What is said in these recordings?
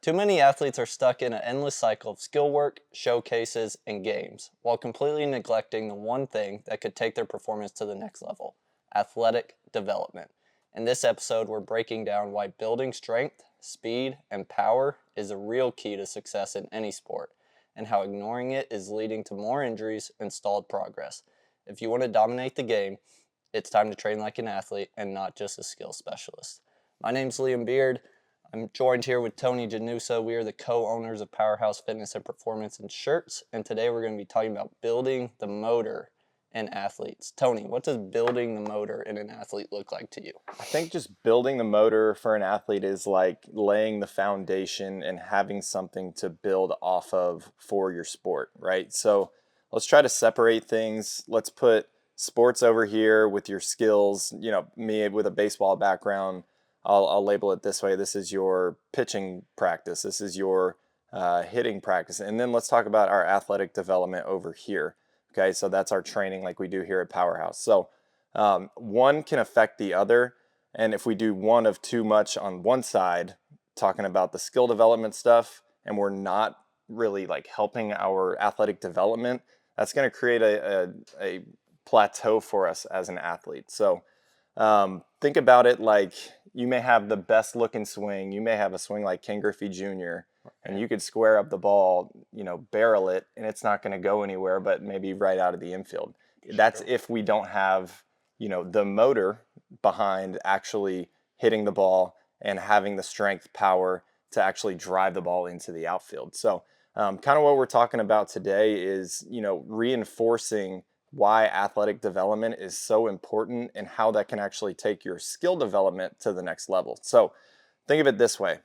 Too many athletes are stuck in an endless cycle of skill work, showcases, and games, while completely neglecting the one thing that could take their performance to the next level: athletic development. In this episode, we're breaking down why building strength, speed, and power is a real key to success in any sport, and how ignoring it is leading to more injuries and stalled progress. If you want to dominate the game, it's time to train like an athlete and not just a skill specialist. My name's Liam Beard. I'm joined here with Tony Janusa. We are the co-owners of PowerHaus Fitness and Performance and Shirts, and today we're going to be talking about building the motor in athletes. Tony, what does building the motor in an athlete look like to you? I think just building the motor for an athlete is like laying the foundation and having something to build off of for your sport, right? So let's try to separate things. Let's put sports over here with your skills. Me with a baseball background, I'll label it this way. This is your pitching practice. This is your hitting practice. And then let's talk about our athletic development over here. Okay, so that's our training like we do here at PowerHaus. So one can affect the other. And if we do one of too much on one side, talking about the skill development stuff, and we're not really like helping our athletic development, that's going to create a plateau for us as an athlete. So think about it like you may have the best looking swing. You may have a swing like Ken Griffey Jr., and you could square up the ball, barrel it, and it's not going to go anywhere but maybe right out of the infield. That's if we don't have, the motor behind actually hitting the ball and having the strength power to actually drive the ball into the outfield. So kind of what we're talking about today is, reinforcing why athletic development is so important and how that can actually take your skill development to the next level. So think of it this way.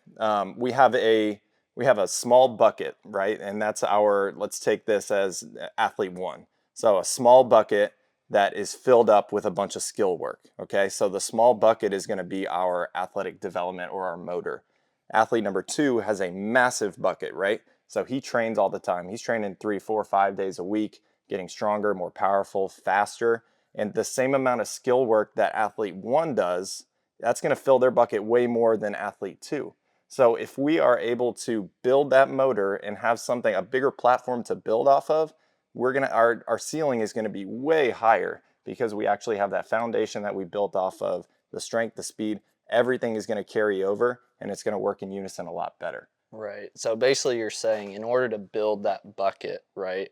We have a small bucket, right? And that's let's take this as athlete one. So a small bucket that is filled up with a bunch of skill work, okay? So the small bucket is going to be our athletic development or our motor. Athlete number two has a massive bucket, right? So he trains all the time. He's training 3, 4, 5 days a week, getting stronger, more powerful, faster. And the same amount of skill work that athlete one does, that's going to fill their bucket way more than athlete two. So if we are able to build that motor and have something, a bigger platform to build off of, our ceiling is going to be way higher because we actually have that foundation that we built off of the strength, the speed. Everything is going to carry over and it's going to work in unison a lot better. Right. So basically, you're saying in order to build that bucket, right,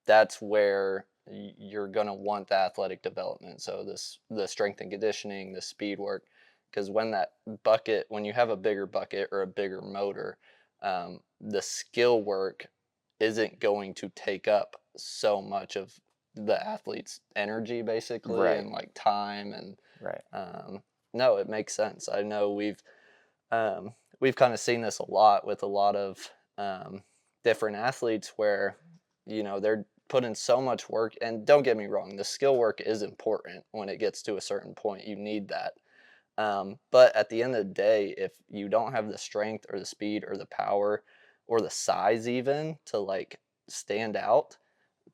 that's where you're going to want the athletic development. So the strength and conditioning, the speed work, because when you have a bigger bucket or a bigger motor, the skill work isn't going to take up so much of the athlete's energy, basically, Right. and like time and Right. no, it makes sense. I know we've kind of seen this a lot with a lot of different athletes where they're putting so much work. And don't get me wrong, the skill work is important. When it gets to a certain point, you need that. But at the end of the day, if you don't have the strength or the speed or the power or the size even to like stand out,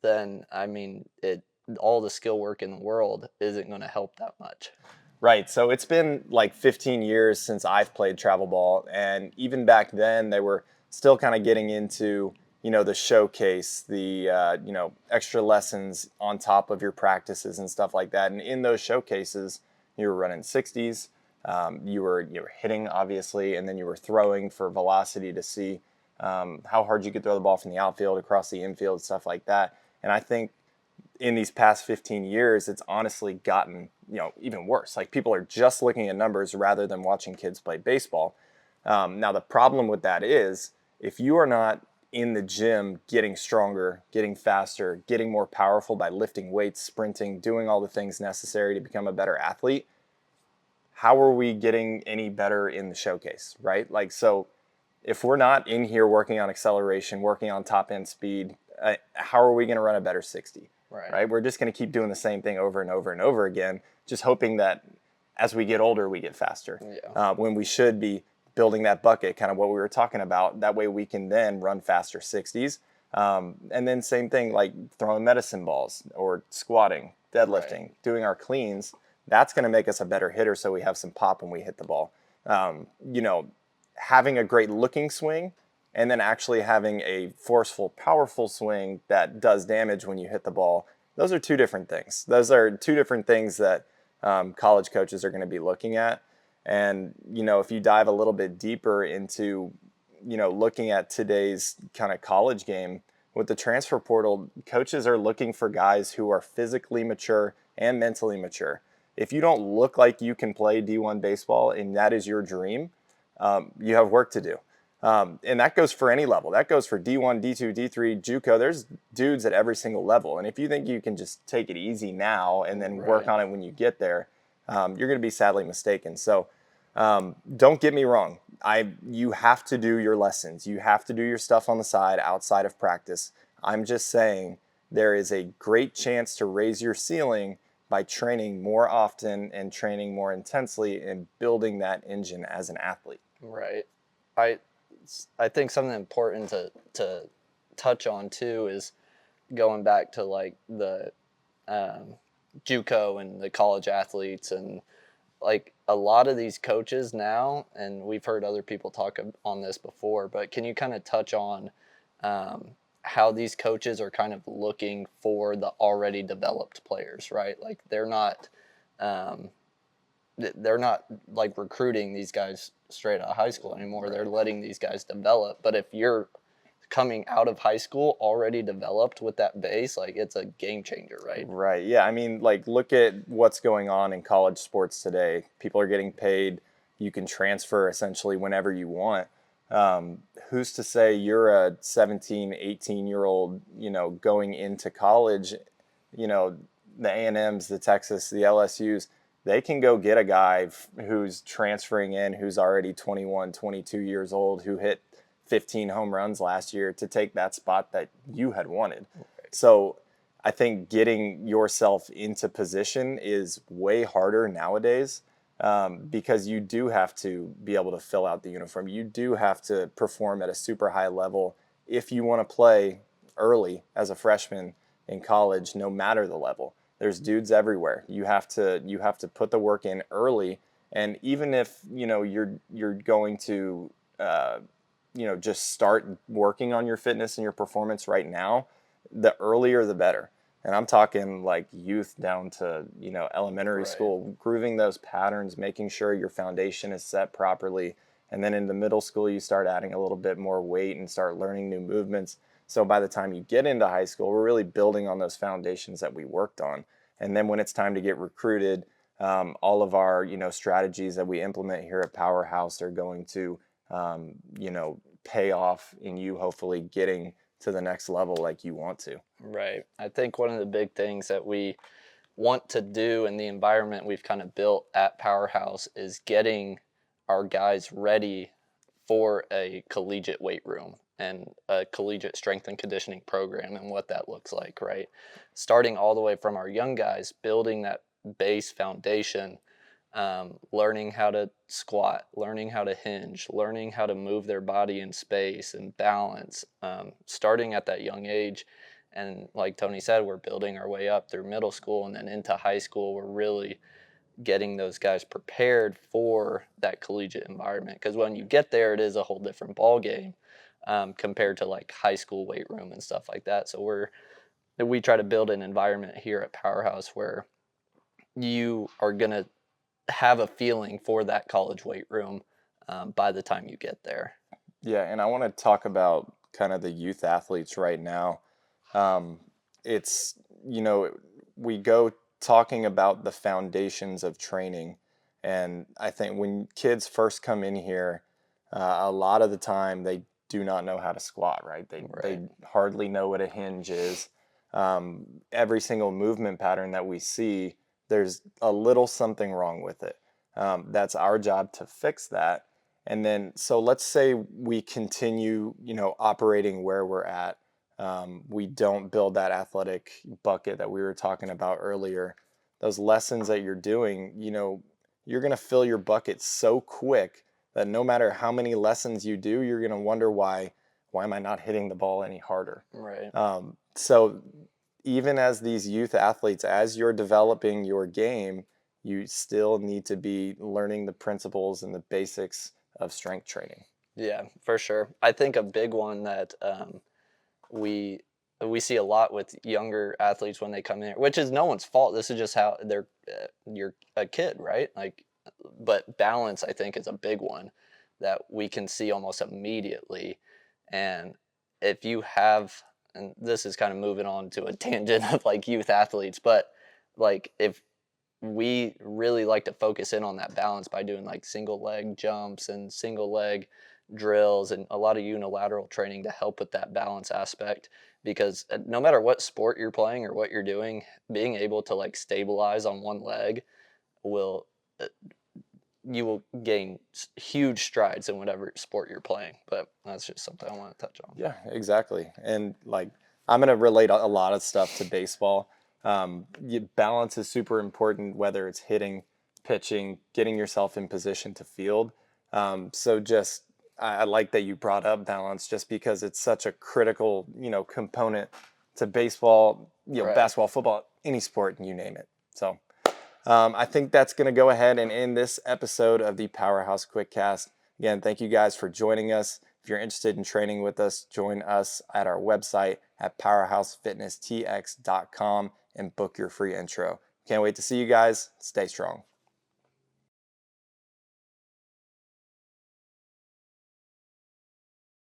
then I mean it all the skill work in the world isn't going to help that much. Right. So it's been like 15 years since I've played travel ball. And even back then, they were still kind of getting into, the showcase, the, extra lessons on top of your practices and stuff like that. And in those showcases, you were running 60s, you were hitting, obviously, and then you were throwing for velocity to see how hard you could throw the ball from the outfield across the infield, stuff like that. And I think in these past 15 years, it's honestly gotten, even worse. Like people are just looking at numbers rather than watching kids play baseball. Now, the problem with that is if you are not in the gym getting stronger, getting faster, getting more powerful by lifting weights, sprinting, doing all the things necessary to become a better athlete, how are we getting any better in the showcase, right? Like, so if we're not in here working on acceleration, working on top end speed, how are we going to run a better 60? Right? We're just going to keep doing the same thing over and over and over again, just hoping that as we get older, we get faster. Yeah. When we should be building that bucket, kind of what we were talking about. That way we can then run faster 60s. And then same thing like throwing medicine balls or squatting, deadlifting, doing our cleans. That's going to make us a better hitter so we have some pop when we hit the ball. having a great looking swing and then actually having a forceful, powerful swing that does damage when you hit the ball. Those are two different things. Those are two different things that college coaches are going to be looking at. And, if you dive a little bit deeper into, looking at today's kind of college game, with the transfer portal, coaches are looking for guys who are physically mature and mentally mature. If you don't look like you can play D1 baseball and that is your dream, you have work to do. And that goes for any level. That goes for D1, D2, D3, JUCO. There's dudes at every single level. And if you think you can just take it easy now and then work on it when you get there, you're going to be sadly mistaken. So don't get me wrong. You have to do your lessons. You have to do your stuff on the side outside of practice. I'm just saying there is a great chance to raise your ceiling by training more often and training more intensely and building that engine as an athlete. Right. I think something important to touch on too is going back to like the JUCO and the college athletes, and like a lot of these coaches now, and we've heard other people talk on this before, but can you kind of touch on how these coaches are kind of looking for the already developed players, right? Like they're not like recruiting these guys straight out of high school anymore. Right. They're letting these guys develop. But if you're coming out of high school already developed with that base, like it's a game changer, right? Right. Yeah. I mean, like look at what's going on in college sports today. People are getting paid. You can transfer essentially whenever you want. Who's to say you're a 17, 18-year-old, going into college, the A&Ms, the Texas, the LSUs, they can go get a guy who's transferring in, who's already 21, 22 years old, who hit 15 home runs last year to take that spot that you had wanted. Right. So I think getting yourself into position is way harder nowadays because you do have to be able to fill out the uniform. You do have to perform at a super high level if you want to play early as a freshman in college, no matter the level. There's dudes everywhere. You have to put the work in early, and even if you're going to just start working on your fitness and your performance right now, the earlier the better. And I'm talking like youth down to elementary right. school, grooving those patterns, making sure your foundation is set properly, and then in the middle school you start adding a little bit more weight and start learning new movements. So by the time you get into high school, we're really building on those foundations that we worked on. And then when it's time to get recruited, all of our strategies that we implement here at PowerHaus are going to pay off in you hopefully getting to the next level like you want to. Right. I think one of the big things that we want to do in the environment we've kind of built at PowerHaus is getting our guys ready for a collegiate weight room and a collegiate strength and conditioning program and what that looks like, right? Starting all the way from our young guys, building that base foundation, learning how to squat, learning how to hinge, learning how to move their body in space and balance, starting at that young age. And like Tony said, we're building our way up through middle school and then into high school. We're really getting those guys prepared for that collegiate environment, because when you get there, it is a whole different ball game compared to like high school weight room and stuff like that. So we try to build an environment here at PowerHaus where you are gonna have a feeling for that college weight room by the time you get there. Yeah, and I want to talk about kind of the youth athletes right now. It's we go talking about the foundations of training, and I think when kids first come in here, a lot of the time they do not know how to squat, right? They hardly know what a hinge is. Every single movement pattern that we see, there's a little something wrong with it. That's our job to fix that. And then, so let's say we continue, operating where we're at. We don't build that athletic bucket that we were talking about earlier. Those lessons that you're doing, you're going to fill your bucket so quick that no matter how many lessons you do, you're going to wonder why am I not hitting the ball any harder? Right. So even as these youth athletes, as you're developing your game, you still need to be learning the principles and the basics of strength training. Yeah, for sure. I think a big one that we we see a lot with younger athletes when they come in, which is no one's fault. This is just how they're you're a kid, right? Like, but balance I think is a big one that we can see almost immediately. And if you have, and this is kind of moving on to a tangent of like youth athletes, but like if we really like to focus in on that balance by doing like single leg jumps and single leg drills and a lot of unilateral training to help with that balance aspect, because no matter what sport you're playing or what you're doing, being able to like stabilize on one leg will uh, you will gain huge strides in whatever sport you're playing. But that's just something I want to touch on. Yeah, exactly. And like, I'm going to relate a lot of stuff to baseball. Balance is super important, whether it's hitting, pitching, getting yourself in position to field. So just, I like that you brought up balance just because it's such a critical, component to baseball, Right. basketball, football, any sport, you name it. So I think that's going to go ahead and end this episode of the PowerHaus Quickcast. Again, thank you guys for joining us. If you're interested in training with us, join us at our website at powerhousefitnesstx.com and book your free intro. Can't wait to see you guys. Stay strong.